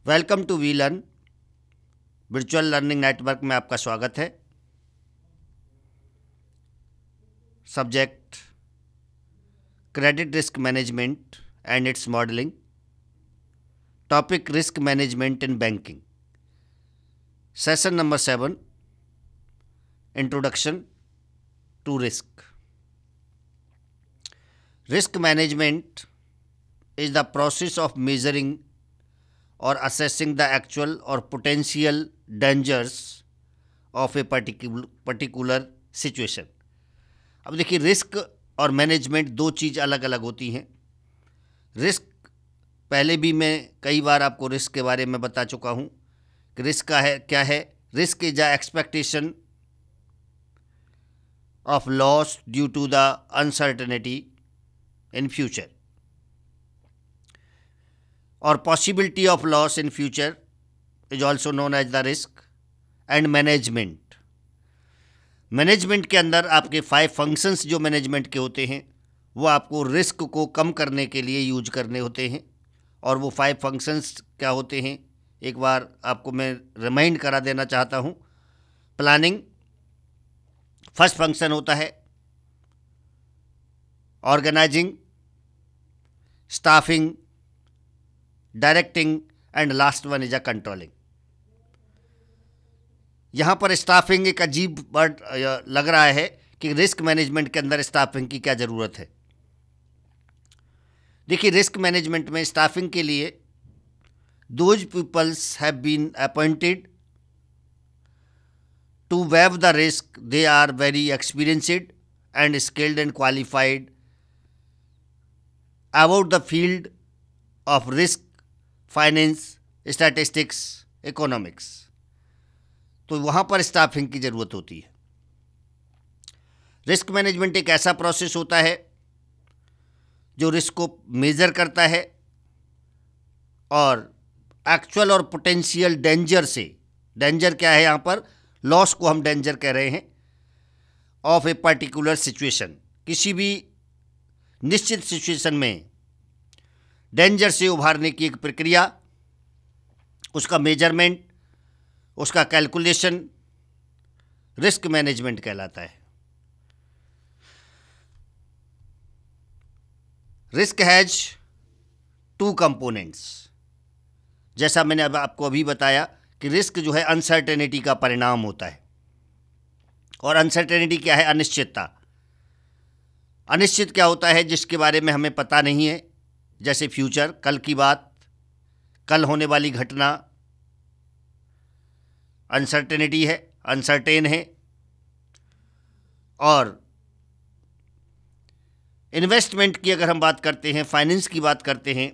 Welcome to we learn virtual learning network में आपका स्वागत है। Subject credit risk management and its modelling. Topic risk management in banking. Session number 7 introduction to risk. Risk management is the process of measuring or assessing the actual or potential dangers of a particular situation। अब देखिए, risk और management दो चीज़ अलग अलग होती हैं। Risk पहले भी मैं कई बार आपको रिस्क के बारे में बता चुका हूँ कि रिस्क का है क्या है। Risk is the expectation of loss due to the uncertainty in future or possibility of loss in future is also known as the risk। and management के अंदर आपके 5 फंक्शंस जो मैनेजमेंट के होते हैं वो आपको रिस्क को कम करने के लिए यूज करने होते हैं। और वो 5 फंक्शंस क्या होते हैं, एक बार आपको मैं रिमाइंड करा देना चाहता हूँ। प्लानिंग फर्स्ट फंक्शन होता है, organising, staffing, directing and last one is a controlling. यहाँ पर स्टाफिंग एक अजीब वर्ड लग रहा है कि रिस्क मैनेजमेंट के अंदर स्टाफिंग की क्या ज़रूरत है। देखिए, रिस्क मैनेजमेंट में स्टाफिंग के लिए those peoples have been appointed to waive the risk. They are very experienced and skilled and qualified about the field of risk, finance, statistics, economics. तो वहाँ पर स्टाफिंग की ज़रूरत होती है। रिस्क मैनेजमेंट एक ऐसा प्रोसेस होता है जो रिस्क को मेज़र करता है और एक्चुअल और पोटेंशियल डेंजर से, डेंजर क्या है यहाँ पर, लॉस को हम डेंजर कह रहे हैं, ऑफ ए पर्टिकुलर सिचुएशन। किसी भी निश्चित सिचुएशन में डेंजर से उभारने की एक प्रक्रिया, उसका मेजरमेंट, उसका कैलकुलेशन रिस्क मैनेजमेंट कहलाता है। Risk has 2 components. जैसा मैंने अब आपको अभी बताया कि रिस्क जो है अनसर्टेनिटी का परिणाम होता है। और अनसर्टेनिटी क्या है? अनिश्चितता। अनिश्चित क्या होता है? जिसके बारे में हमें पता नहीं है, जैसे फ्यूचर, कल की बात, कल होने वाली घटना अनसर्टेनिटी है, अनसर्टेन है। और इन्वेस्टमेंट की अगर हम बात करते हैं, फाइनेंस की बात करते हैं,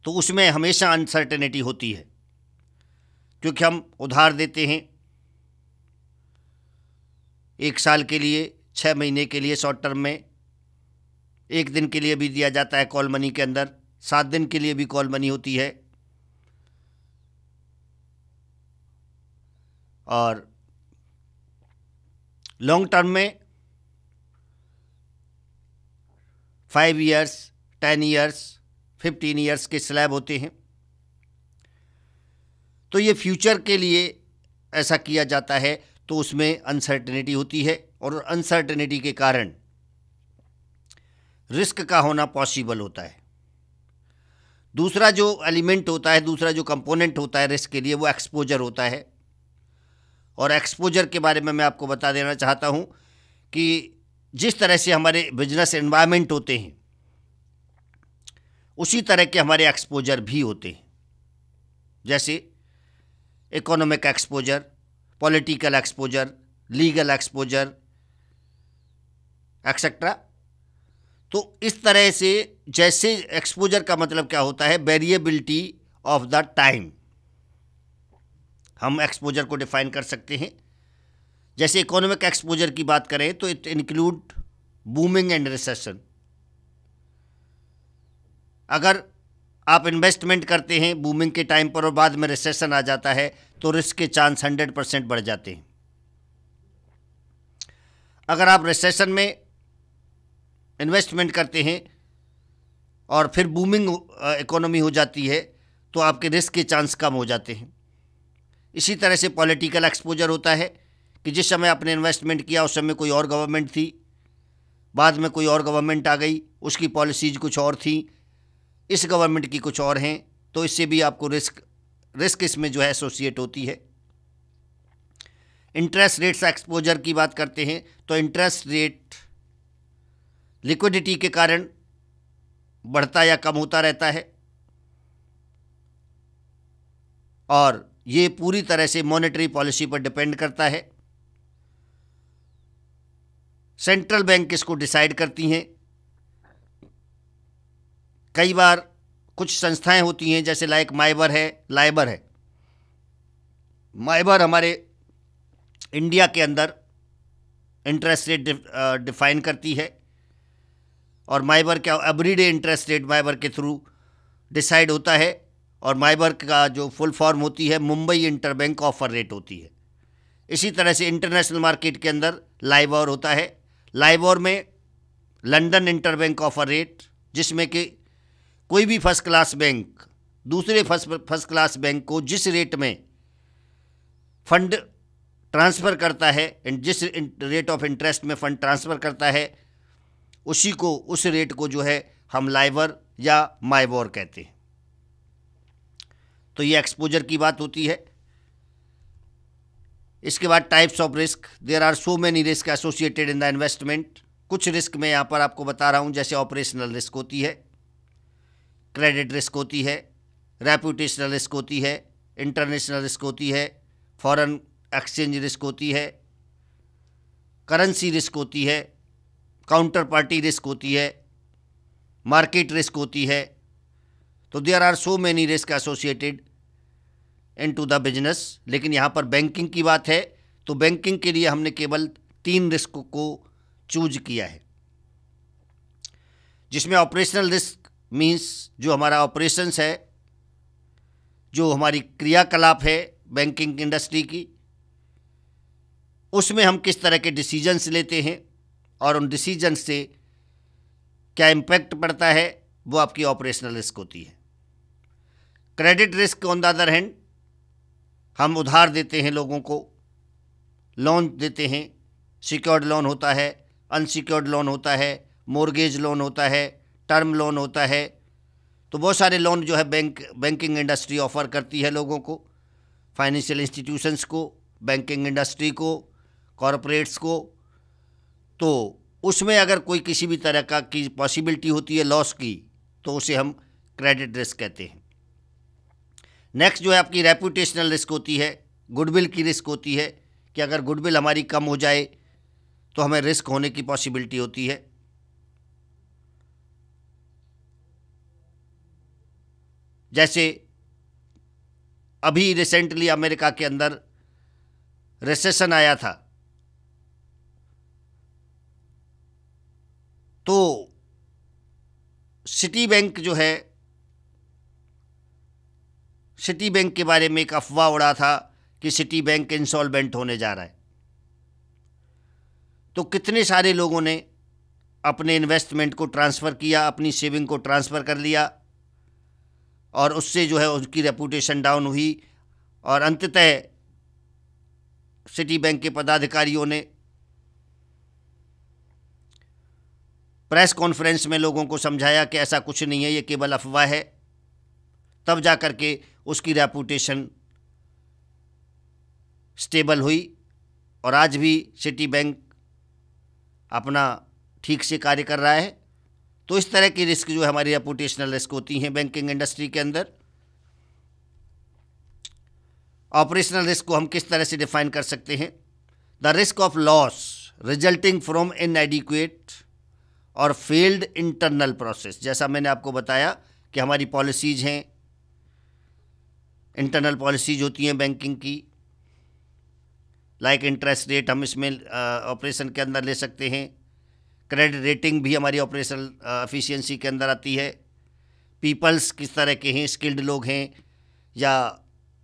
तो उसमें हमेशा अनसर्टेनिटी होती है, क्योंकि हम उधार देते हैं 1 साल के लिए, 6 महीने के लिए शॉर्ट टर्म में, 1 दिन के लिए भी दिया जाता है कॉल मनी के अंदर, 7 दिन के लिए भी कॉल मनी होती है। और लॉन्ग टर्म में 5 ईयर्स, 10 ईयर्स, 15 ईयर्स के स्लैब होते हैं। तो ये फ्यूचर के लिए ऐसा किया जाता है, तो उसमें अनसर्टेनिटी होती है और अनसर्टेनिटी के कारण रिस्क का होना पॉसिबल होता है। दूसरा जो एलिमेंट होता है, दूसरा जो कंपोनेंट होता है रिस्क के लिए, वो एक्सपोजर होता है। और एक्सपोजर के बारे में मैं आपको बता देना चाहता हूँ कि जिस तरह से हमारे बिजनेस एनवायरनमेंट होते हैं, उसी तरह के हमारे एक्सपोजर भी होते हैं। जैसे economic exposure, political exposure, legal exposure, etcetera. तो इस तरह से, जैसे एक्सपोजर का मतलब क्या होता है, वेरिएबिलिटी ऑफ द टाइम, हम एक्सपोजर को डिफाइन कर सकते हैं। जैसे इकोनॉमिक एक्सपोजर की बात करें तो it include booming and recession. अगर आप इन्वेस्टमेंट करते हैं बूमिंग के टाइम पर और बाद में रिसेशन आ जाता है, तो रिस्क के चांस 100% बढ़ जाते हैं। अगर आप रिसेशन में इन्वेस्टमेंट करते हैं और फिर बूमिंग इकोनॉमी हो जाती है, तो आपके रिस्क के चांस कम हो जाते हैं। इसी तरह से पॉलिटिकल एक्सपोजर होता है कि जिस समय आपने इन्वेस्टमेंट किया उस समय कोई और गवर्नमेंट थी, बाद में कोई और गवर्नमेंट आ गई, उसकी पॉलिसीज कुछ और थी, इस गवर्नमेंट की कुछ और हैं, तो इससे भी आपको रिस्क इसमें जो है एसोसिएट होती है। इंटरेस्ट रेट्स एक्सपोजर की बात करते हैं तो इंटरेस्ट रेट लिक्विडिटी के कारण बढ़ता या कम होता रहता है और ये पूरी तरह से मॉनेटरी पॉलिसी पर डिपेंड करता है। सेंट्रल बैंक इसको डिसाइड करती हैं। कई बार कुछ संस्थाएं होती हैं जैसे लाइक माइबर है, लाइबर है। माइबर हमारे इंडिया के अंदर इंटरेस्ट रेट डिफाइन करती है और माइबर क्या एवरीडे इंटरेस्ट रेट माइबर के थ्रू डिसाइड होता है और माइबर का जो फुल फॉर्म होती है मुंबई इंटरबैंक ऑफर रेट होती है। इसी तरह से इंटरनेशनल मार्केट के अंदर लाइबोर होता है। लाइबोर में लंदन इंटरबैंक ऑफर रेट, जिसमें कि कोई भी फर्स्ट क्लास बैंक दूसरे फर्स्ट क्लास बैंक को जिस रेट में फंड ट्रांसफ़र करता है, जिस रेट ऑफ इंटरेस्ट में फ़ंड ट्रांसफ़र करता है, उस रेट को जो है हम लाइबर या माइबोर कहते हैं। तो ये एक्सपोजर की बात होती है। इसके बाद types of risk, there are so many risk associated in the investment. कुछ रिस्क मैं यहाँ पर आपको बता रहा हूँ, जैसे ऑपरेशनल रिस्क होती है, क्रेडिट रिस्क होती है, रेपुटेशनल रिस्क होती है, इंटरनेशनल रिस्क होती है, फॉरेन एक्सचेंज रिस्क होती है, करेंसी रिस्क होती है, काउंटर पार्टी रिस्क होती है, मार्केट रिस्क होती है। तो there are so many risk associated into the business. लेकिन यहाँ पर बैंकिंग की बात है तो बैंकिंग के लिए हमने केवल 3 रिस्क को चूज किया है, जिसमें ऑपरेशनल रिस्क मीन्स जो हमारा ऑपरेशंस है, जो हमारी क्रियाकलाप है बैंकिंग इंडस्ट्री की, उसमें हम किस तरह के डिसीजंस लेते हैं और उन डिसीजंस से क्या इम्पैक्ट पड़ता है, वो आपकी ऑपरेशनल रिस्क होती है। Credit risk on the other hand, हम उधार देते हैं लोगों को, लोन देते हैं, सिक्योर्ड लोन होता है, अनसिक्योर्ड लोन होता है, मॉर्गेज लोन होता है, टर्म लोन होता है। तो बहुत सारे लोन जो है बैंकिंग इंडस्ट्री ऑफ़र करती है लोगों को, फाइनेंशियल इंस्टीट्यूशंस को, बैंकिंग इंडस्ट्री को, कॉरपोरेट्स को। तो उसमें अगर कोई किसी भी तरह का की पॉसिबिलिटी होती है लॉस की, तो उसे हम क्रेडिट रिस्क कहते हैं। नेक्स्ट जो है आपकी रेपुटेशनल रिस्क होती है, गुडविल की रिस्क होती है कि अगर गुडविल हमारी कम हो जाए तो हमें रिस्क होने की पॉसिबिलिटी होती है। जैसे अभी रिसेंटली अमेरिका के अंदर रिसेशन आया था, तो सिटी बैंक जो है, सिटी बैंक के बारे में एक अफवाह उड़ा था कि सिटी बैंक इंसॉल्वेंट होने जा रहा है। तो कितने सारे लोगों ने अपने इन्वेस्टमेंट को ट्रांसफ़र किया, अपनी सेविंग को ट्रांसफ़र कर लिया और उससे जो है उसकी रेपुटेशन डाउन हुई और अंततः सिटी बैंक के पदाधिकारियों ने प्रेस कॉन्फ्रेंस में लोगों को समझाया कि ऐसा कुछ नहीं है, ये केवल अफवाह है। तब जा कर के उसकी रेपुटेशन स्टेबल हुई और आज भी सिटी बैंक अपना ठीक से कार्य कर रहा है। तो इस तरह की रिस्क जो है हमारी रेपुटेशनल रिस्क होती हैं बैंकिंग इंडस्ट्री के अंदर। ऑपरेशनल रिस्क को हम किस तरह से डिफाइन कर सकते हैं? The risk of loss resulting from इनएडिक्वेट और फेल्ड इंटरनल प्रोसेस। जैसा मैंने आपको बताया कि हमारी पॉलिसीज़ हैं, इंटरनल पॉलिसीज होती हैं बैंकिंग की, लाइक इंटरेस्ट रेट हम इसमें ऑपरेशन के अंदर ले सकते हैं। क्रेडिट रेटिंग भी हमारी ऑपरेशनल एफिशिएंसी के अंदर आती है। पीपल्स किस तरह के हैं, स्किल्ड लोग हैं या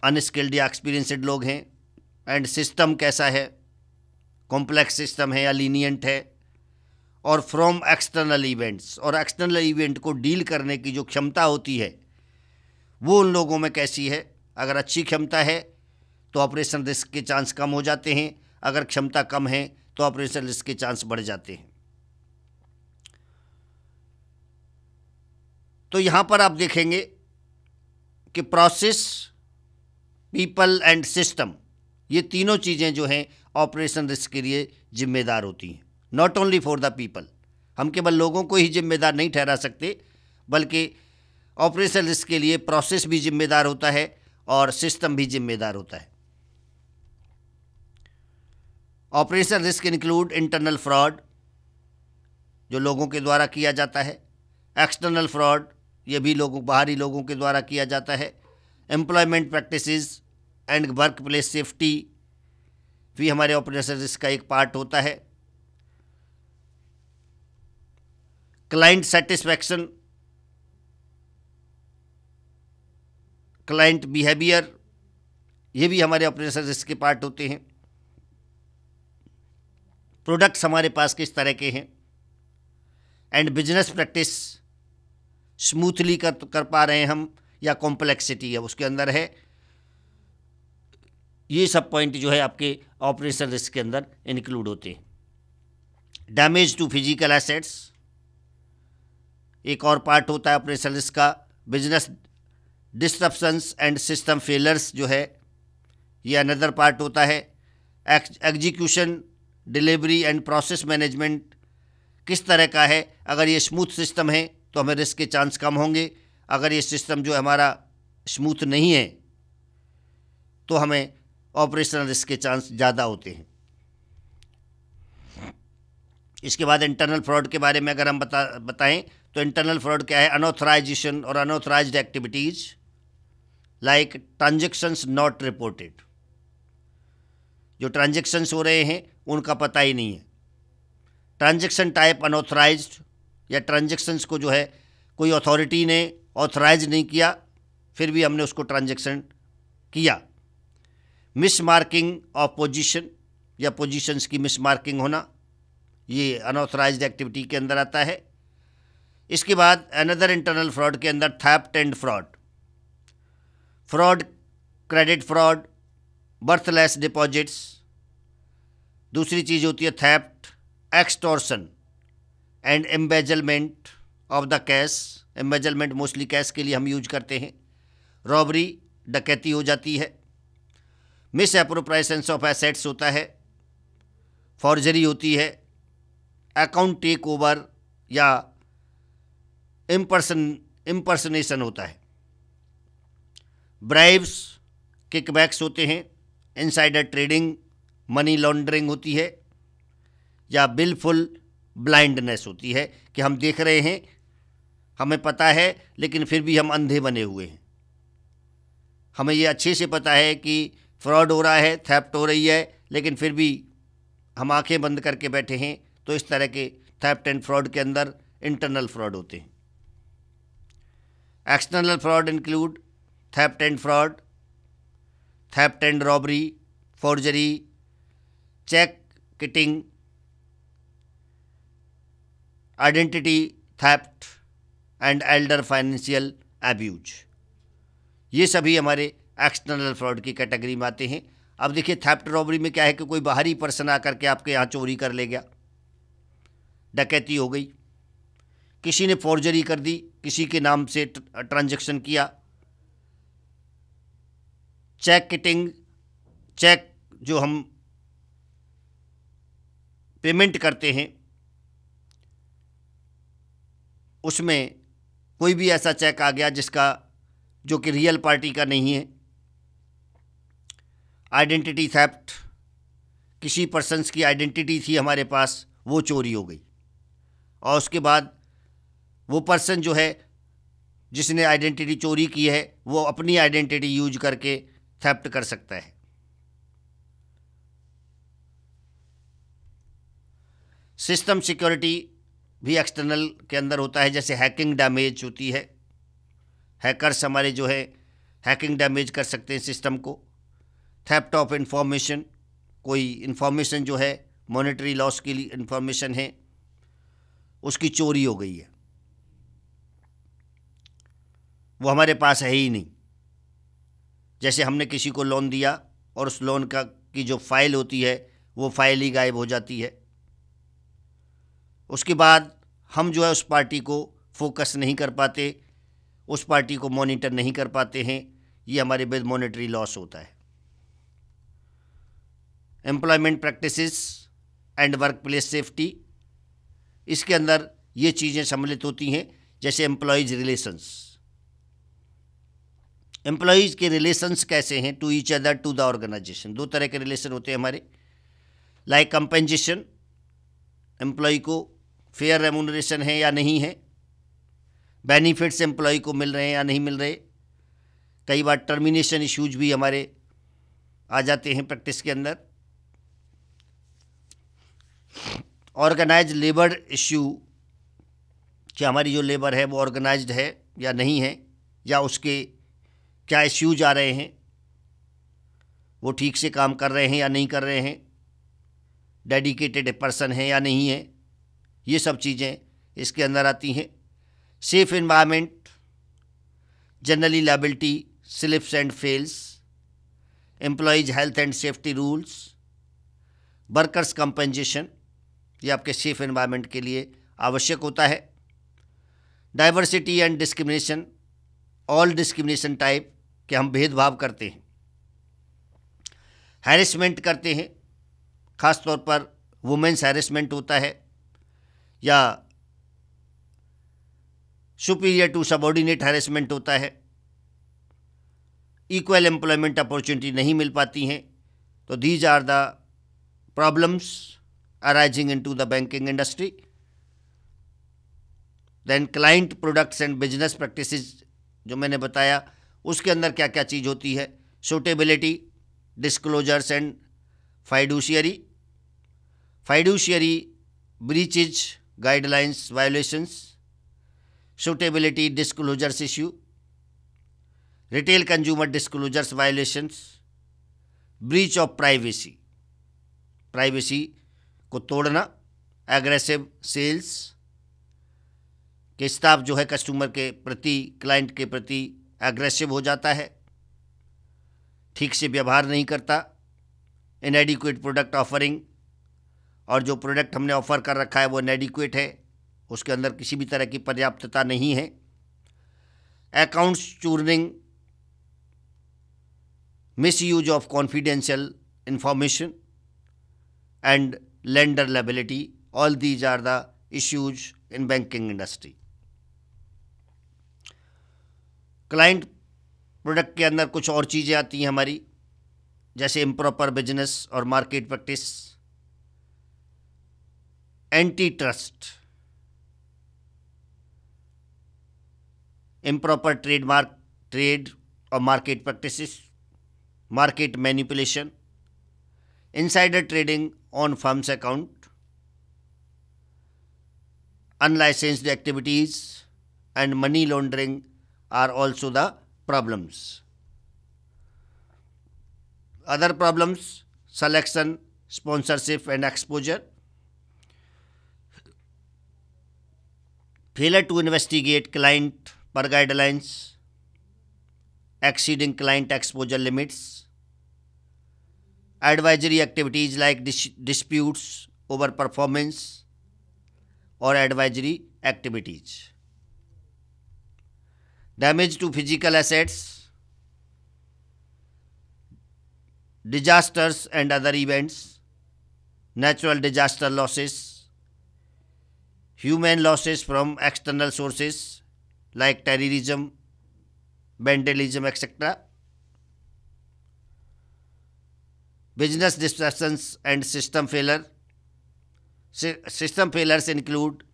अनस्किल्ड या एक्सपीरियंसड लोग हैं, एंड सिस्टम कैसा है, कॉम्प्लेक्स सिस्टम है या लीनियंट है। और फ्रॉम एक्सटर्नल इवेंट्स, और एक्सटर्नल इवेंट को डील करने की जो क्षमता होती है वो उन लोगों में कैसी है। अगर अच्छी क्षमता है तो ऑपरेशन रिस्क के चांस कम हो जाते हैं, अगर क्षमता कम है तो ऑपरेशन रिस्क के चांस बढ़ जाते हैं। तो यहाँ पर आप देखेंगे कि प्रोसेस, पीपल एंड सिस्टम, ये तीनों चीज़ें जो हैं ऑपरेशन रिस्क के लिए जिम्मेदार होती हैं। Not only for the people, हम केवल लोगों को ही जिम्मेदार नहीं ठहरा सकते, बल्कि ऑपरेशन रिस्क के लिए प्रोसेस भी जिम्मेदार होता है और सिस्टम भी जिम्मेदार होता है। Operation risk include internal fraud, जो लोगों के द्वारा किया जाता है, एक्सटर्नल फ्रॉड, ये भी बाहरी लोगों के द्वारा किया जाता है, employment practices and work place safety भी हमारे ऑपरेशन रिस्क का एक पार्ट होता है। क्लाइंट सेटिस्फैक्शन, क्लाइंट बिहेवियर, ये भी हमारे ऑपरेशन रिस्क के पार्ट होते हैं। प्रोडक्ट्स हमारे पास किस तरह के हैं, एंड बिजनेस प्रैक्टिस स्मूथली कर पा रहे हैं हम, या कॉम्प्लेक्सिटी है उसके अंदर है। ये सब पॉइंट जो है आपके ऑपरेशन रिस्क के अंदर इंक्लूड होते हैं। डैमेज टू फिजिकल एसेट्स एक और पार्ट होता है ऑपरेशन रिस्क का। Business disruptions and system failures जो है ये अनदर पार्ट होता है। Execution, delivery and process management किस तरह का है, अगर ये स्मूथ सिस्टम है तो हमें रिस्क के चांस कम होंगे, अगर ये सिस्टम जो हमारा स्मूथ नहीं है तो हमें ऑपरेशनल रिस्क के चांस ज़्यादा होते हैं। इसके बाद इंटरनल फ्रॉड के बारे में अगर हम बताएं तो इंटरनल फ्रॉड क्या है, अनऑथराइजेशन और unauthorised activities like transactions not reported, जो ट्रांजैक्शंस हो रहे हैं उनका पता ही नहीं है। ट्रांजैक्शन टाइप अनऑथराइज्ड, या ट्रांजैक्शंस को जो है कोई अथॉरिटी ने ऑथराइज नहीं किया फिर भी हमने उसको ट्रांजैक्शन किया। मिस मार्किंग ऑफ पोजीशन, या पोजीशंस की मिस मार्किंग होना, ये अनऑथराइज्ड एक्टिविटी के अंदर आता है। इसके बाद अनदर इंटरनल फ्रॉड के अंदर theft and fraud, fraud, credit fraud, worthless deposits. दूसरी चीज़ होती है theft, extortion and embezzlement of the cash. Embezzlement mostly cash के लिए हम यूज करते हैं। रॉबरी, डकैती हो जाती है। मिस एप्रोप्रिएशंस ऑफ एसेट्स होता है। फॉर्जरी होती है। अकाउंट टेक ओवर या इम्पर्सनेशन होता है। ब्राइब्स, किकबैक्स होते हैं। इनसाइडर ट्रेडिंग, मनी लॉन्ड्रिंग होती है। या बिलफुल ब्लाइंडनेस होती है कि हम देख रहे हैं, हमें पता है लेकिन फिर भी हम अंधे बने हुए हैं। हमें ये अच्छे से पता है कि फ्रॉड हो रहा है, थेफ्ट हो रही है, लेकिन फिर भी हम आंखें बंद करके बैठे हैं। तो इस तरह के थेफ्ट एंड फ्रॉड के अंदर इंटरनल फ्रॉड होते हैं। External fraud include theft and fraud, theft and robbery, forgery, cheque kiting, identity theft and Elder financial abuse. ये सभी हमारे एक्सटर्नल फ्रॉड की कैटेगरी में आते हैं। अब देखिए थेफ्ट रॉबरी में क्या है कि कोई बाहरी पर्सन आकर के आपके यहाँ चोरी कर ले गया, डकैती हो गई। किसी ने फॉर्जरी कर दी, किसी के नाम से ट्रांजैक्शन किया। चेक किटिंग, चेक जो हम पेमेंट करते हैं उसमें कोई भी ऐसा चेक आ गया जिसका जो कि रियल पार्टी का नहीं है। आइडेंटिटी थेफ्ट, किसी पर्सन्स की आइडेंटिटी थी हमारे पास, वो चोरी हो गई और उसके बाद वो पर्सन जो है जिसने आइडेंटिटी चोरी की है वो अपनी आइडेंटिटी यूज करके थेफ्ट कर सकता है। सिस्टम सिक्योरिटी भी एक्सटर्नल के अंदर होता है, जैसे हैकिंग डैमेज होती है। हैकर्स हमारे जो है हैकिंग डैमेज कर सकते हैं सिस्टम को। थेफ्ट ऑफ इंफॉर्मेशन, कोई इंफॉर्मेशन जो है मॉनेटरी लॉस की इंफॉर्मेशन है उसकी चोरी हो गई है, वो हमारे पास है ही नहीं, जैसे हमने किसी को लोन दिया और उस लोन का की जो फाइल होती है वो फाइल ही गायब हो जाती है। उसके बाद हम जो है उस पार्टी को फोकस नहीं कर पाते, उस पार्टी को मॉनिटर नहीं कर पाते हैं। ये हमारे बेस मॉनेटरी लॉस होता है। Employment practices and work place safety, इसके अंदर ये चीज़ें सम्मिलित होती हैं, जैसे एम्प्लॉयज़ रिलेशंस। एम्प्लॉयज़ के रिलेशंस कैसे हैं to each other to the organisation. दो तरह के रिलेशन होते हैं हमारे, लाइक कंपेंसेशन, एम्प्लॉय को फेयर रेम्यूनरेशन है या नहीं है, बेनिफिट्स एम्प्लॉय को मिल रहे हैं या नहीं मिल रहे। कई बार टर्मिनेशन इश्यूज भी हमारे आ जाते हैं प्रैक्टिस के अंदर। ऑर्गेनाइज लेबर इश्यू, कि हमारी जो लेबर है वो ऑर्गेनाइज्ड है या नहीं है, या उसके क्या इश्यूज आ रहे हैं, वो ठीक से काम कर रहे हैं या नहीं कर रहे हैं, डेडिकेटेड पर्सन है या नहीं है, ये सब चीज़ें इसके अंदर आती हैं। Safe environment, generally liability slips and fails, employees health and safety rules, workers compensation, ये आपके सेफ एनवायरनमेंट के लिए आवश्यक होता है। Diversity and discrimination, all discrimination type, कि हम भेदभाव करते हैं, हैरेसमेंट करते हैं, ख़ास तौर पर वुमेन्स हैरेसमेंट होता है, या सुपीरियर टू सबऑर्डिनेट हैरेसमेंट होता है, इक्वल एम्प्लॉयमेंट अपॉर्चुनिटी नहीं मिल पाती हैं। तो these are the problems arising into the banking industry. Then client products and business practices, जो मैंने बताया, उसके अंदर क्या क्या चीज़ होती है, suitability, disclosures and fiduciary, fiduciary breaches, guidelines violations, suitability disclosures issue, retail consumer disclosures violations, breach of privacy, privacy को तोड़ना, एग्रेसिव सेल्स, कि स्टाफ जो है कस्टमर के प्रति, क्लाइंट के प्रति एग्रेसिव हो जाता है, ठीक से व्यवहार नहीं करता, इनएडिक्वेट प्रोडक्ट ऑफरिंग, और जो प्रोडक्ट हमने ऑफ़र कर रखा है वो इनएडिक्वेट है, उसके अंदर किसी भी तरह की पर्याप्तता नहीं है। Accounts churning, misuse of confidential information and lender liability, all these are the issues in banking industry. Client product के अंदर कुछ और चीज़ें आती हैं हमारी, जैसे इम्प्रॉपर बिजनेस और market practice, anti trust, improper trademark, trade और market practices, market manipulation, insider trading on firms account, unlicensed activities and money laundering are also the problems. Other problems, selection, sponsorship and exposure, failure to investigate client per guidelines, exceeding client exposure limits, advisory activities like disputes over performance or advisory activities, damage to physical assets, disasters and other events, natural disaster losses, human losses from external sources like terrorism, vandalism, etc., business disruptions and system failure. System failures include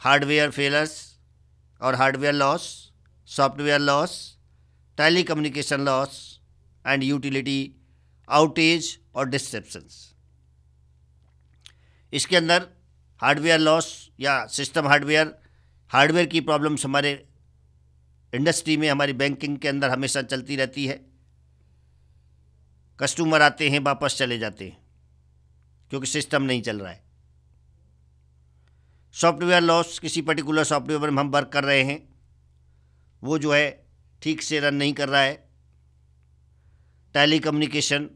hardware failures और hardware loss, software loss, telecommunication loss and utility outage और disruptions. इसके अंदर hardware loss या system hardware की problems हमारे industry में, हमारी banking के अंदर हमेशा चलती रहती है। कस्टमर आते हैं, वापस चले जाते हैं, क्योंकि सिस्टम नहीं चल रहा है। सॉफ्टवेयर लॉस, किसी पर्टिकुलर सॉफ्टवेयर पर हम वर्क कर रहे हैं, वो जो है ठीक से रन नहीं कर रहा है, टेली कम्युनिकेशन,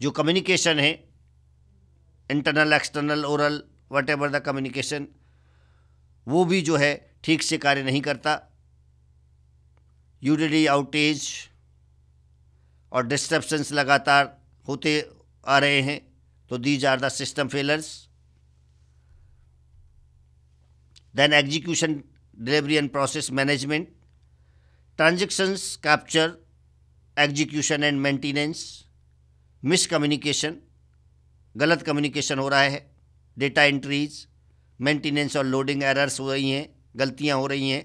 जो कम्युनिकेशन है internal external oral what ever the communication, वो भी जो है ठीक से कार्य नहीं करता। यूटिलिटी आउटेज और डिस्ट्रप्शंस लगातार होते आ रहे हैं, तो these are the system failures. Then execution, delivery and process management, transactions capture, execution and maintenance, miscommunication, गलत कम्युनिकेशन हो रहा है, डेटा एंट्रीज, मेंटेनेंस और लोडिंग एरर्स हो रही हैं, गलतियां हो रही हैं,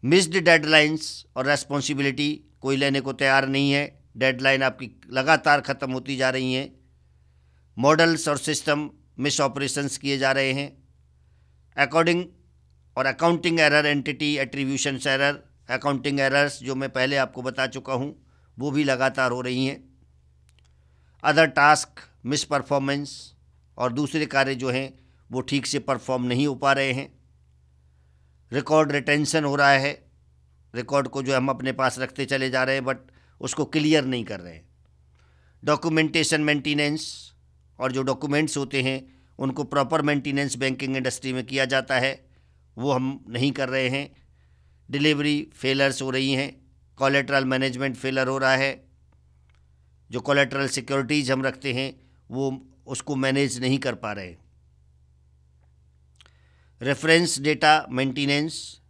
मिस्ड डेडलाइंस और रेस्पॉन्सिबिलिटी, कोई लेने को तैयार नहीं है, डेडलाइन आपकी लगातार ख़त्म होती जा रही हैं, मॉडल्स और सिस्टम मिस ऑपरेशंस किए जा रहे हैं, अकॉर्डिंग और accounting error, entity attribution error, accounting errors जो मैं पहले आपको बता चुका हूँ वो भी लगातार हो रही हैं, अदर टास्क मिस परफॉर्मेंस, और दूसरे कार्य जो हैं वो ठीक से परफॉर्म नहीं हो पा रहे हैं, रिकॉर्ड रिटेंशन हो रहा है, रिकॉर्ड को जो हम अपने पास रखते चले जा रहे हैं बट उसको क्लियर नहीं कर रहे हैं, डॉक्यूमेंटेशन मेंटेनेंस, और जो डॉक्यूमेंट्स होते हैं उनको प्रॉपर मेंटेनेंस बैंकिंग इंडस्ट्री में किया जाता है वो हम नहीं कर रहे हैं, डिलीवरी फेलर्स हो रही हैं, कोलेटरल मैनेजमेंट फेलर हो रहा है, जो कोलेटरल सिक्योरिटीज़ हम रखते हैं वो उसको मैनेज नहीं कर पा रहे, रेफरेंस डेटा मेंटेनेंस,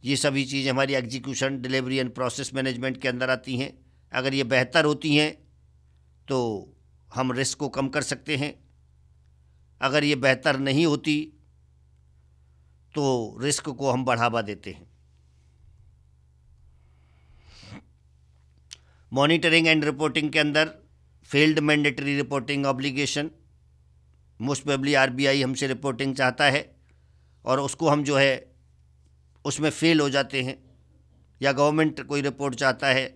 ये सभी चीज़ें हमारी execution, delivery and process management के अंदर आती हैं। अगर ये बेहतर होती हैं तो हम रिस्क को कम कर सकते हैं, अगर ये बेहतर नहीं होती तो रिस्क को हम बढ़ावा देते हैं। मॉनिटरिंग एंड रिपोर्टिंग के अंदर failed mandatory reporting obligation, most probably RBI हमसे रिपोर्टिंग चाहता है और उसको हम जो है उसमें फेल हो जाते हैं, या गवर्नमेंट कोई रिपोर्ट चाहता है,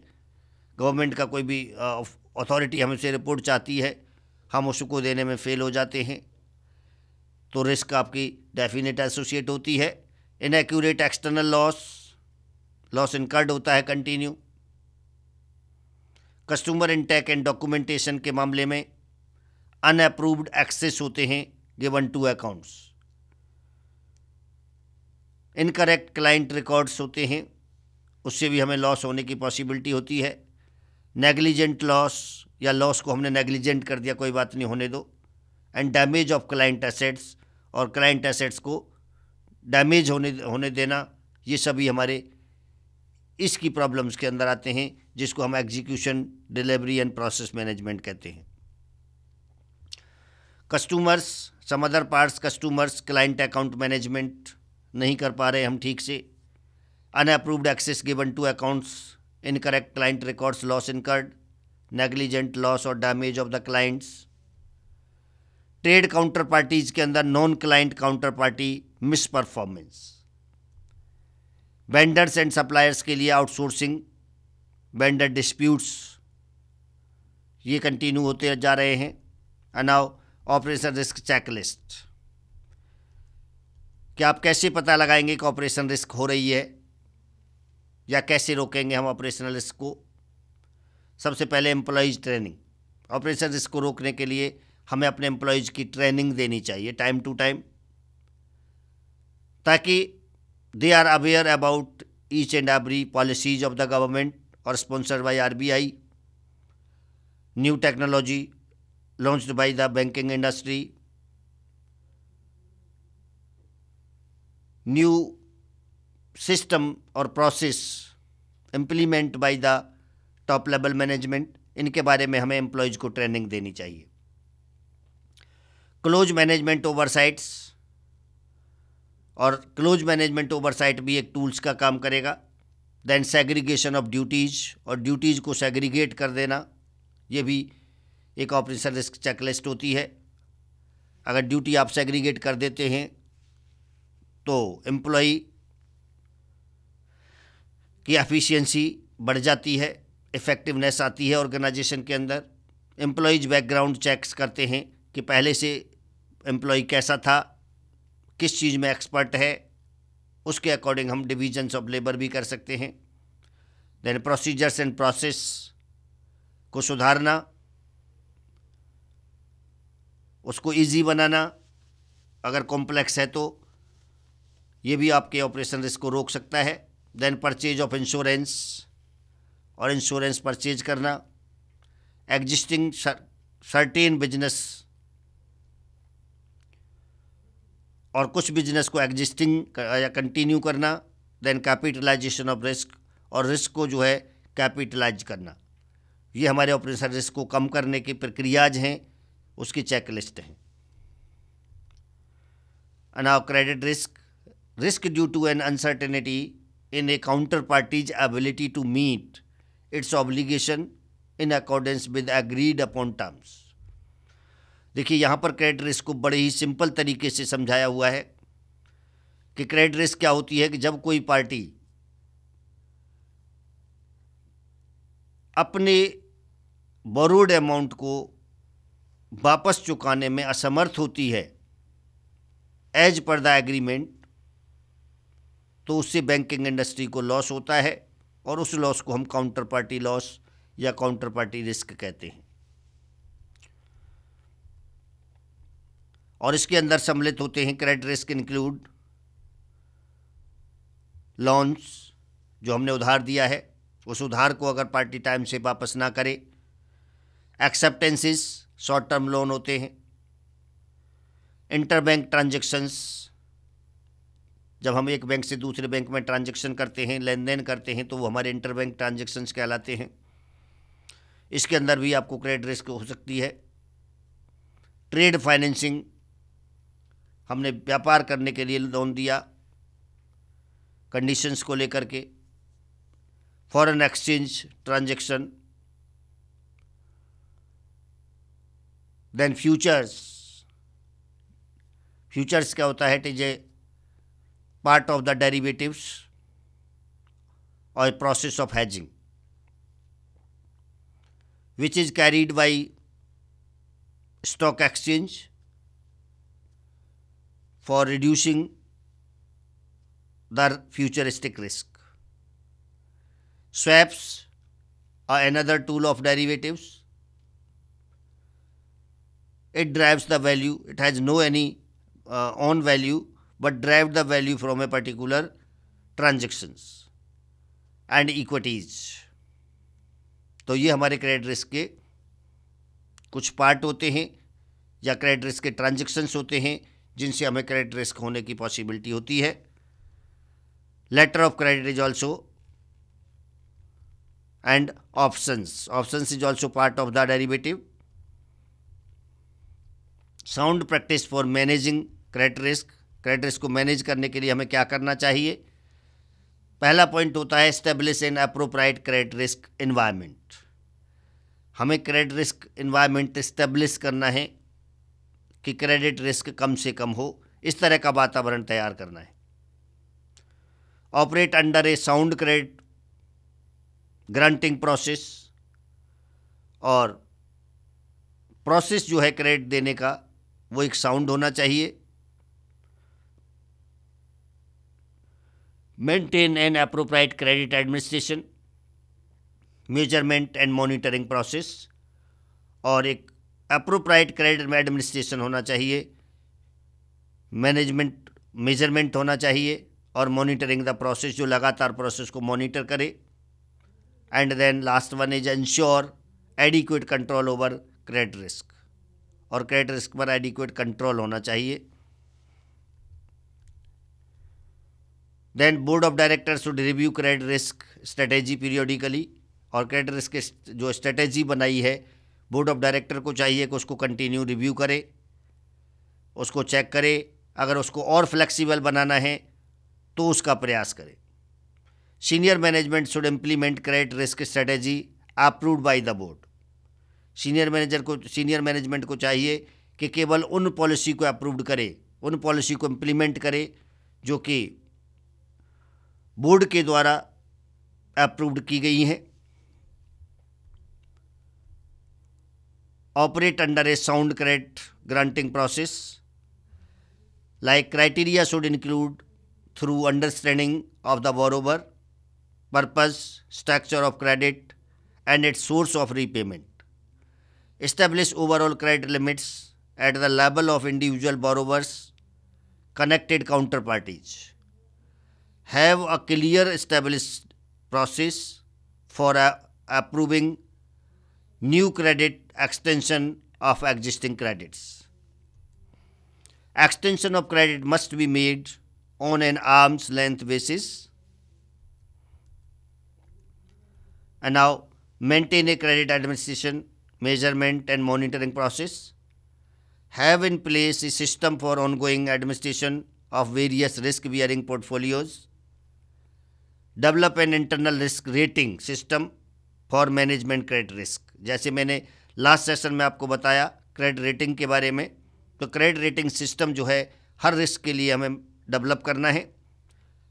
गवर्नमेंट का कोई भी अथॉरिटी हमसे रिपोर्ट चाहती है, हम उसको देने में फेल हो जाते हैं, तो रिस्क आपकी डेफिनेट एसोसिएट होती है। इनएक्यूरेट एक्सटर्नल लॉस इनकर्ड होता है continue. Customer intake and documentation के मामले में अनअप्रूव्ड एक्सेस होते हैं given to accounts, incorrect client records होते हैं, उससे भी हमें लॉस होने की पॉसिबिलिटी होती है। नेग्लिजेंट लॉस, या लॉस को हमने नेग्लिजेंट कर दिया, कोई बात नहीं होने दो, and damage of client assets, और क्लाइंट एसेट्स को डैमेज होने देना, ये सभी हमारे इसकी प्रॉब्लम्स के अंदर आते हैं, जिसको हम execution, delivery and process management कहते हैं। Customers, some other parts, customers client account management नहीं कर पा रहे हम ठीक से, unapproved access given to accounts, incorrect client records, loss incurred, negligent loss और damage of the clients. Trade counter parties के अंदर non client counter party mis performance, vendors and suppliers के लिए आउटसोर्सिंग, वेंडर डिस्प्यूट्स, ये continue होते जा रहे हैं। नाउ ऑपरेशन रिस्क चेकलिस्ट, क्या आप कैसे पता लगाएंगे कि ऑपरेशन रिस्क हो रही है, या कैसे रोकेंगे हम ऑपरेशनल रिस्क को? सबसे पहले एम्प्लॉयज़ ट्रेनिंग। ऑपरेशन रिस्क को रोकने के लिए हमें अपने एम्प्लॉयज़ की ट्रेनिंग देनी चाहिए टाइम टू टाइम, ताकि they are aware about each and every policies of the government और sponsored by RBI, new technology launched by the banking industry, new system और process implement by the top level management, इनके बारे में हमें employees को training देनी चाहिए। Close management oversights, और क्लोज मैनेजमेंट ओवरसाइट भी एक टूल्स का काम करेगा। देन सेग्रीगेशन ऑफ ड्यूटीज़, और ड्यूटीज़ को सेग्रीगेट कर देना, ये भी एक ऑपरेशन रिस्क चेकलिस्ट होती है। अगर ड्यूटी आप सेग्रीगेट कर देते हैं तो एम्प्लॉई की एफिशिएंसी बढ़ जाती है, इफ़ेक्टिवनेस आती है ऑर्गेनाइजेशन के अंदर। एम्प्लॉयज़ बैकग्राउंड चेक्स करते हैं कि पहले से एम्प्लॉई कैसा था, किस चीज़ में एक्सपर्ट है, उसके अकॉर्डिंग हम डिविजन्स ऑफ लेबर भी कर सकते हैं। देन प्रोसीजर्स एंड प्रोसेस को सुधारना, उसको इजी बनाना, अगर कॉम्प्लेक्स है तो ये भी आपके ऑपरेशन रिस्क को रोक सकता है। देन परचेज ऑफ इंश्योरेंस, और इंश्योरेंस परचेज करना, एग्जिस्टिंग सर्टेन बिजनेस, और कुछ बिजनेस को एग्जिस्टिंग या कंटिन्यू करना। देन कैपिटलाइजेशन ऑफ रिस्क, और रिस्क को जो है कैपिटलाइज करना। ये हमारे ऑपरेशन रिस्क को कम करने की प्रक्रियाज हैं, उसकी चेकलिस्ट है। Now credit risk, risk due to an uncertainty in a counter party's ability to meet its obligation in accordance with agreed upon terms. देखिए यहाँ पर क्रेडिट रिस्क को बड़े ही सिंपल तरीके से समझाया हुआ है कि क्रेडिट रिस्क क्या होती है कि जब कोई पार्टी अपने बोरोड अमाउंट को वापस चुकाने में असमर्थ होती है एज पर द एग्रीमेंट, तो उससे बैंकिंग इंडस्ट्री को लॉस होता है, और उस लॉस को हम काउंटर पार्टी लॉस या काउंटर पार्टी रिस्क कहते हैं। और इसके अंदर सम्मिलित होते हैं क्रेडिट रिस्क इंक्लूड लोन्स, जो हमने उधार दिया है उस उधार को अगर पार्टी टाइम से वापस ना करे, एक्सेप्टेंसेस, शॉर्ट टर्म लोन होते हैं, इंटरबैंक ट्रांजैक्शंस, जब हम एक बैंक से दूसरे बैंक में ट्रांजैक्शन करते हैं, लेन देन करते हैं, तो वो हमारे इंटरबैंक ट्रांजैक्शंस कहलाते हैं। इसके अंदर भी आपको क्रेडिट रिस्क हो सकती है। ट्रेड फाइनेंसिंग, हमने व्यापार करने के लिए लोन दिया कंडीशंस को लेकर के। Foreign exchange transaction, then futures, futures क्या होता है, it is a part of the derivatives और process of hedging which is carried by stock exchange for reducing the futuristic risk. Swaps are another tool of derivatives. It drives the value, it has no any own value, but drives the value from a particular transactions and equities. तो ये हमारे credit risk के कुछ part होते हैं, या credit risk के transactions होते हैं जिनसे हमें क्रेडिट रिस्क होने की पॉसिबिलिटी होती है। Letter of credit is also and options, options is also part of the derivative. Sound practice for managing credit risk, credit risk को मैनेज करने के लिए हमें क्या करना चाहिए। पहला पॉइंट होता है establish an appropriate credit risk environment. हमें क्रेडिट रिस्क एनवायरनमेंट एस्टेब्लिश करना है कि क्रेडिट रिस्क कम से कम हो, इस तरह का वातावरण तैयार करना है। ऑपरेट अंडर ए साउंड क्रेडिट ग्रांटिंग प्रोसेस, और प्रोसेस जो है क्रेडिट देने का वो एक साउंड होना चाहिए। Maintain an appropriate credit administration, measurement and monitoring process, और एक एप्रोप्रिएट क्रेडिट एडमिनिस्ट्रेशन होना चाहिए, मैनेजमेंट मेजरमेंट होना चाहिए, और मॉनिटरिंग द प्रोसेस, जो लगातार प्रोसेस को मॉनिटर करे। And then last one is ensure adequate control over credit risk, और क्रेडिट रिस्क पर एडिक्वेट कंट्रोल होना चाहिए। Then board of directors should review credit risk strategy periodically, और क्रेडिट रिस्क की जो स्ट्रेटेजी बनाई है बोर्ड ऑफ डायरेक्टर को चाहिए कि उसको कंटिन्यू रिव्यू करे, उसको चेक करे, अगर उसको और फ्लेक्सिबल बनाना है तो उसका प्रयास करे। Senior management should implement credit risk strategy approved by the board. Senior management को चाहिए कि केवल उन पॉलिसी को अप्रूव्ड करे, उन पॉलिसी को इम्प्लीमेंट करे जो कि बोर्ड के द्वारा अप्रूव्ड की गई हैं। Operate under A sound credit granting process, Like criteria should include through understanding of the borrower, purpose, structure of credit, and its source of repayment. Establish overall credit limits at the level of individual borrowers, connected counterparties. Have a clear established process for approving new credit extension of existing credits. Extension of credit must be made on an arm's length basis. And now, maintain a credit administration, measurement and monitoring process. Have in place a system for ongoing administration of various risk bearing portfolios. Develop an internal risk rating system for management credit risk. जैसे मैंने last session में आपको बताया credit rating के बारे में, तो credit rating system जो है हर रिस्क के लिए हमें डेवलप करना है.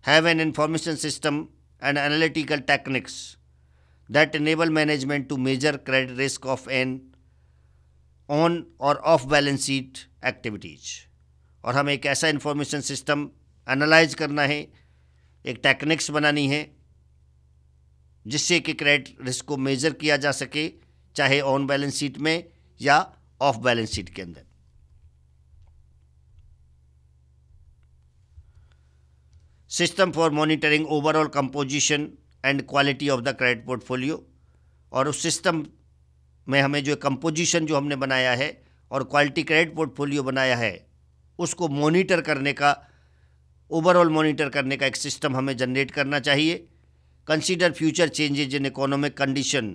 Have an information system and analytical techniques that enable management to measure credit risk of an on और ऑफ बैलेंस शीट एक्टिविटीज. और हमें एक ऐसा इंफॉर्मेशन सिस्टम एनालाइज करना है, एक टेक्निक्स बनानी है जिससे कि क्रेडिट रिस्क को मेजर किया जा सके, चाहे ऑन बैलेंस शीट में या ऑफ बैलेंस शीट के अंदर. System for monitoring overall composition and quality of the credit portfolio. और उस सिस्टम में हमें जो कंपोजिशन जो हमने बनाया है और क्वालिटी क्रेडिट पोर्टफोलियो बनाया है उसको मॉनिटर करने का, ओवरऑल मॉनिटर करने का एक सिस्टम हमें जनरेट करना चाहिए. Consider future changes in economic condition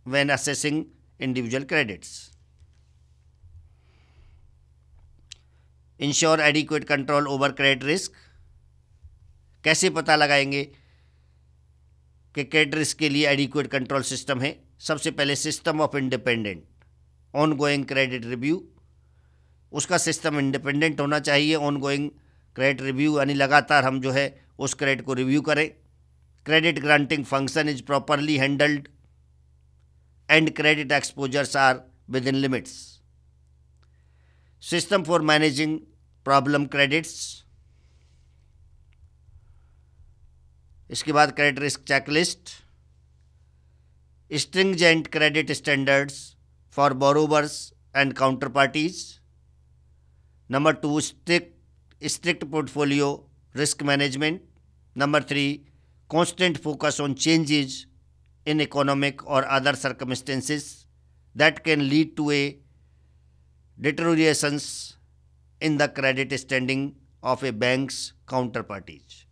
when assessing individual credits. Ensure adequate control over credit risk. कैसे पता लगाएंगे कि क्रेडिट रिस्क के लिए एडिक्वेट कंट्रोल सिस्टम है? सबसे पहले system of independent ongoing credit review. उसका सिस्टम इंडिपेंडेंट होना चाहिए. ऑनगोइंग क्रेडिट रिव्यू यानी लगातार हम जो है उस क्रेडिट को रिव्यू करें. Credit granting function is properly handled and credit exposures are within limits. System for managing problem credits. इसके बाद credit risk checklist. Stringent credit standards for borrowers and counterparties. Number 2, strict portfolio risk management. Number 3, constant focus on changes in economic or other circumstances that can lead to a deteriorations in the credit standing of a bank's counterparties.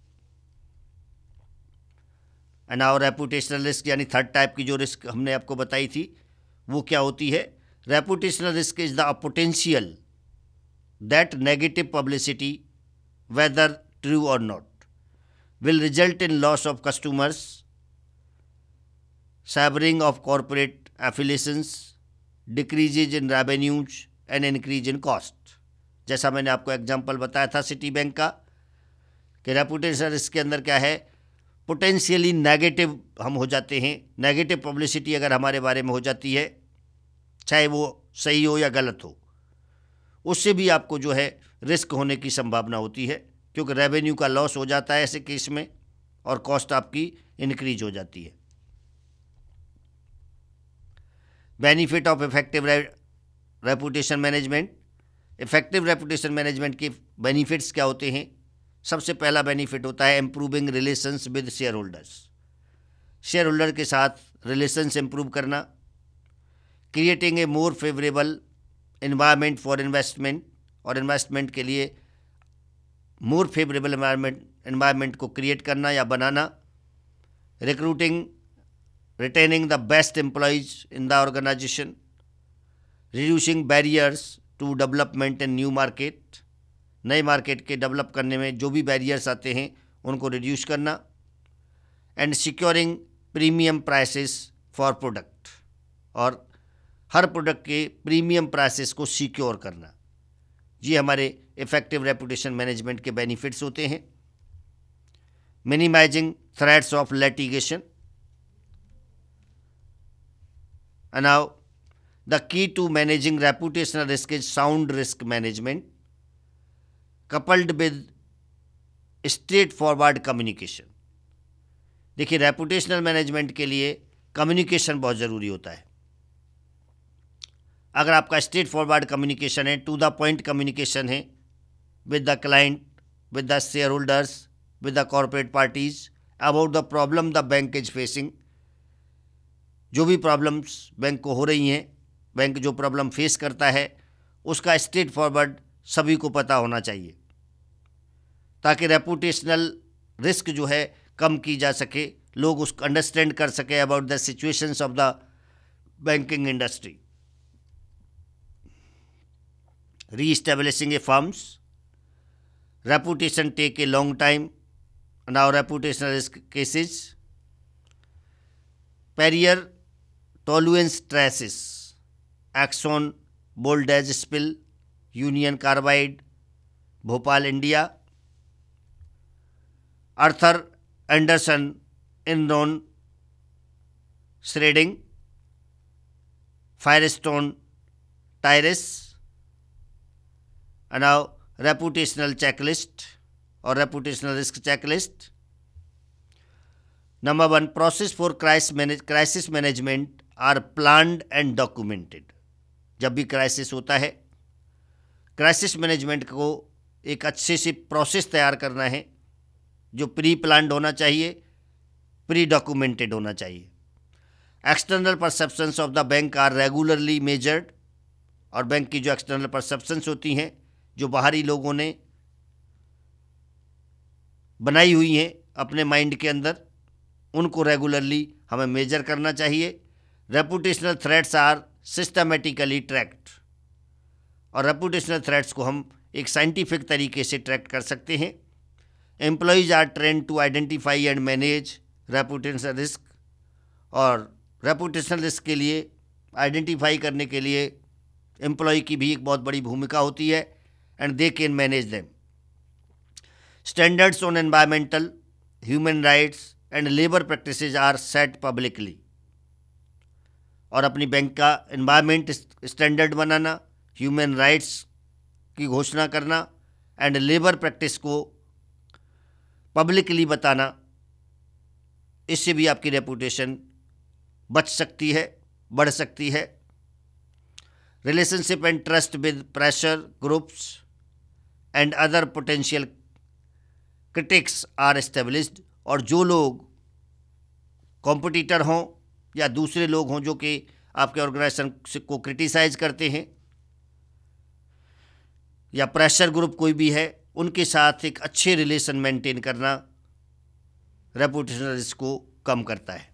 And our reputational risk यानी third type की जो risk हमने आपको बताई थी वो क्या होती है? Reputational risk is the potential that negative publicity whether true or not will result in loss of customers, severing of corporate affiliations, decreases in revenues and increase in cost. जैसा मैंने आपको एग्जांपल बताया था सिटी बैंक का कि reputation risk के अंदर क्या है, पोटेंशियली नेगेटिव हम हो जाते हैं. नेगेटिव पब्लिसिटी अगर हमारे बारे में हो जाती है, चाहे वो सही हो या गलत हो, उससे भी आपको जो है रिस्क होने की संभावना होती है, क्योंकि रेवेन्यू का लॉस हो जाता है ऐसे केस में और कॉस्ट आपकी इंक्रीज हो जाती है. Benefit of effective reputation management. Effective reputation management के बेनिफिट्स क्या होते हैं? सबसे पहला बेनिफिट होता है improving relations with share holders. Share holder के साथ रिलेशंस इम्प्रूव करना. Creating a more favourable environment for investment. और इन्वेस्टमेंट के लिए मोर फेवरेबल एनवायरनमेंट को क्रिएट करना या बनाना. Recruiting retaining the best employees in the organisation. Reducing barriers to development in new market. नए मार्केट के डेवलप करने में जो भी बैरियर्स आते हैं उनको रिड्यूस करना. And securing premium prices for product. और हर प्रोडक्ट के प्रीमियम प्राइसेस को सिक्योर करना. ये हमारे इफेक्टिव रेपुटेशन मैनेजमेंट के बेनिफिट्स होते हैं. Minimising threats of litigation. And now the key to managing reputational risk is sound risk management. coupled with straightforward communication. देखिए, रेपुटेशनल मैनेजमेंट के लिए कम्युनिकेशन बहुत ज़रूरी होता है। अगर आपका स्ट्रेट फॉरवर्ड कम्युनिकेशन है, टू द पॉइंट कम्युनिकेशन है with the client, with the share holders, with the corporate parties about the problem the bank is facing, जो भी प्रॉब्लम्स बैंक को हो रही हैं, बैंक जो प्रॉब्लम फेस करता है, उसका स्ट्रेट फॉरवर्ड सभी को पता होना चाहिए, ताकि रेपुटेशनल रिस्क जो है कम की जा सके, लोग उसको अंडरस्टैंड कर सके about the situations of the banking industry. Reestablishing a firm's reputation take a long time, now reputational risk cases, Perrier toluene traces, Exxon Valdez spill, Union Carbide, Bhopal India, Arthur Andersen Enron shredding, Firestone tyres. Now reputational checklist और reputational risk checklist. Number 1, process for crisis management are planned and documented. जब भी crisis होता है, crisis management को एक अच्छे से process तैयार करना है, जो प्री प्लान्ड होना चाहिए, प्री डॉक्यूमेंटेड होना चाहिए। External perceptions of the bank are regularly measured, और बैंक की जो एक्सटर्नल परसेप्शंस होती हैं, जो बाहरी लोगों ने बनाई हुई हैं अपने माइंड के अंदर, उनको रेगुलरली हमें मेजर करना चाहिए। Reputational threats are systematically tracked, और रेपुटेशनल थ्रेट्स को हम एक साइंटिफिक तरीके से ट्रैक कर सकते हैं। Employees are trained to identify and manage reputational risk, और रेपुटेशनल रिस्क के लिए आइडेंटिफाई करने के लिए एम्प्लॉय की भी एक बहुत बड़ी भूमिका होती है, and they can manage them. Standards on environmental, human rights and labour practices are set publicly, और अपनी बैंक का एनवायरमेंट स्टैंडर्ड बनाना, ह्यूमन राइट्स की घोषणा करना, एंड लेबर प्रैक्टिस को पब्लिकली बताना, इससे भी आपकी रेपुटेशन बच सकती है, बढ़ सकती है। Relationship and trust with pressure groups and other potential critics are established, और जो लोग कॉम्पिटिटर हों या दूसरे लोग हों जो कि आपके ऑर्गेनाइजेशन को क्रिटिसाइज करते हैं, या प्रेशर ग्रुप कोई भी है, उनके साथ एक अच्छे रिलेशन मेंटेन करना रेपुटेशनल रिस्क को कम करता है।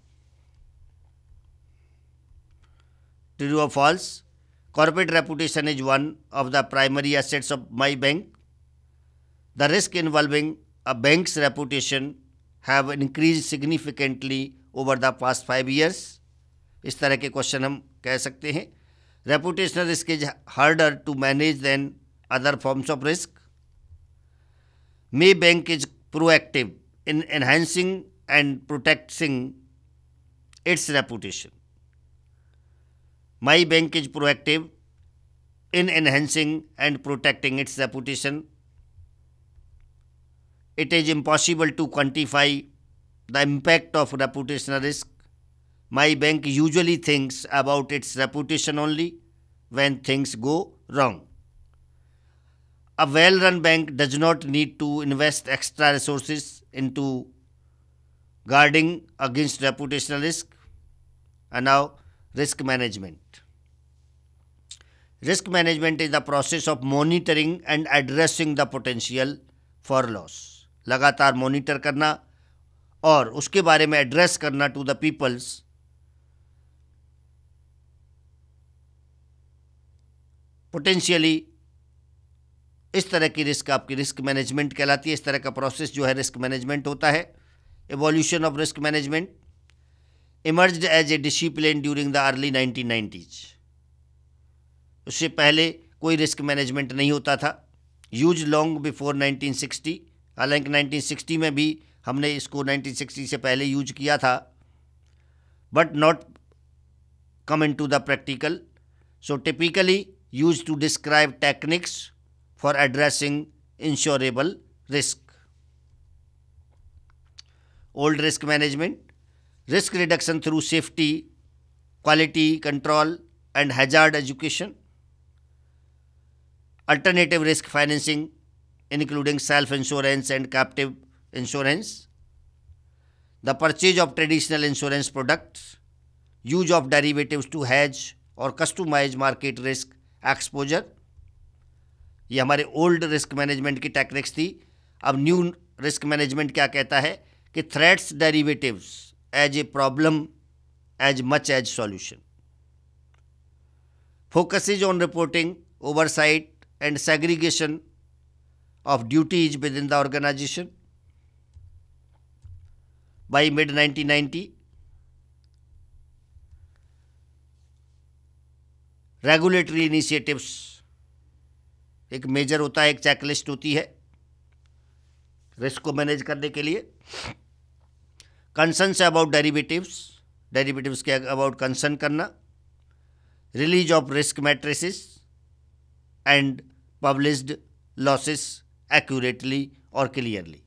ट्रू और false? Corporate reputation is one of the primary assets of my bank. The risk involving a bank's reputation have increase significantly over the past 5 years। इस तरह के क्वेश्चन हम कह सकते हैं। Reputational risk is harder to manage than other forms of risk. May bank is proactive in enhancing and protecting its reputation. My bank is proactive in enhancing and protecting its reputation. It is impossible to quantify the impact of reputational risk. My bank usually thinks about its reputation only when things go wrong. A well-run bank does not need to invest extra resources into guarding against reputational risk. And now, risk management. Risk management is the process of monitoring and addressing the potential for loss. लगातार monitor करना और उसके बारे में address करना to the peoples potentially. इस तरह की रिस्क आपकी रिस्क मैनेजमेंट कहलाती है। इस तरह का प्रोसेस जो है रिस्क मैनेजमेंट होता है। Evolution of risk management emerged as a discipline during the early 1990s। उससे पहले कोई रिस्क मैनेजमेंट नहीं होता था। Use long before 1960। हालांकि 1960 में भी हमने इसको 1960 से पहले यूज किया था, but not come into the practical. So typically use to describe techniques for addressing insurable risk. Old risk management, risk reduction through safety, quality control, and hazard education. Alternative risk financing, including self-insurance and captive insurance. The purchase of traditional insurance products, use of derivatives to hedge और customise market risk exposure. ये हमारे old risk management की techniques थी. अब new risk management क्या कहता है कि threats derivatives as a problem as much as solution. Focuses on reporting, oversight and segregation of duties within the organization. By mid-1990, regulatory initiatives एक major होता है, एक चेकलिस्ट होती है रिस्क को मैनेज करने के लिए. कंसर्न्स अबाउट डेरिवेटिव्स, डेरिवेटिव्स के अबाउट कंसर्न करना. Release of risk matrices and published losses accurately और clearly.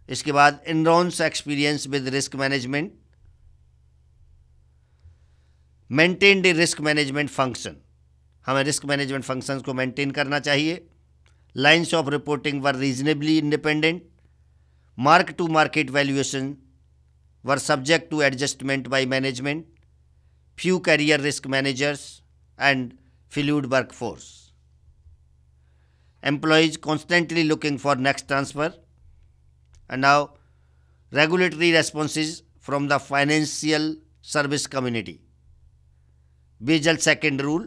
इसके बाद Enron's experience with risk management, maintained a risk management function. हमें risk management functions को maintain करना चाहिए. Lines of reporting were reasonably independent. Mark to market valuation were subject to adjustment by management. Few career risk managers and fluid workforce. Employees constantly looking for next transfer. And now regulatory responses from the financial service community. Basel second rule.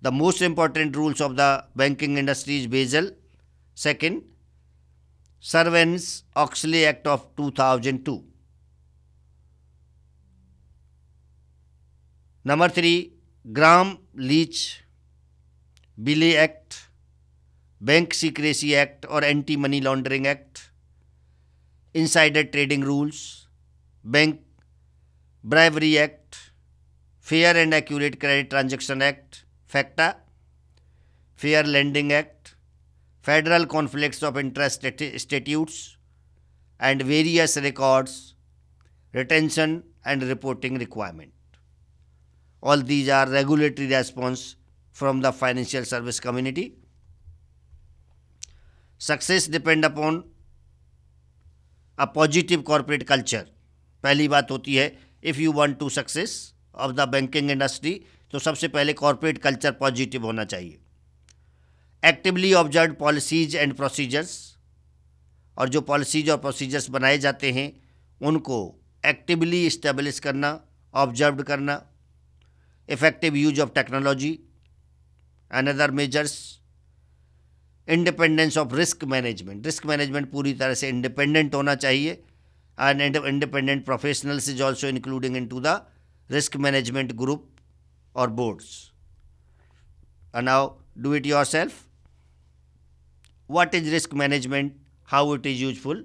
The most important rules of the banking industry is Basel second, Sarbanes-Oxley Act of 2002. Number 3, Graham-Leach-Billy Act, Bank Secrecy Act or Anti-Money Laundering Act, Insider Trading Rules, Bank Bribery Act, Fair and Accurate Credit Transaction Act, FACTA, Fair Lending Act, Federal Conflicts of Interest Statutes, and various records, retention and reporting requirement. All these are regulatory response from the financial service community. Success depend upon a positive corporate culture. पहली बात होती है if you want to success of the banking industry, तो सबसे पहले corporate culture positive होना चाहिए. Actively observed policies and procedures, और जो policies और procedures बनाए जाते हैं उनको actively establish करना, observed करना. Effective use of technology and other measures. Independence of risk management. Risk management पूरी तरह से independent होना चाहिए. And independent professionals is also including into the risk management group or boards. And now do it yourself. What is risk management? How it is useful?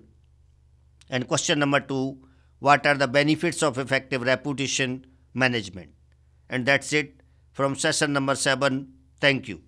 And question number 2, what are the benefits of effective reputation management? And that's it from session number 7. Thank you.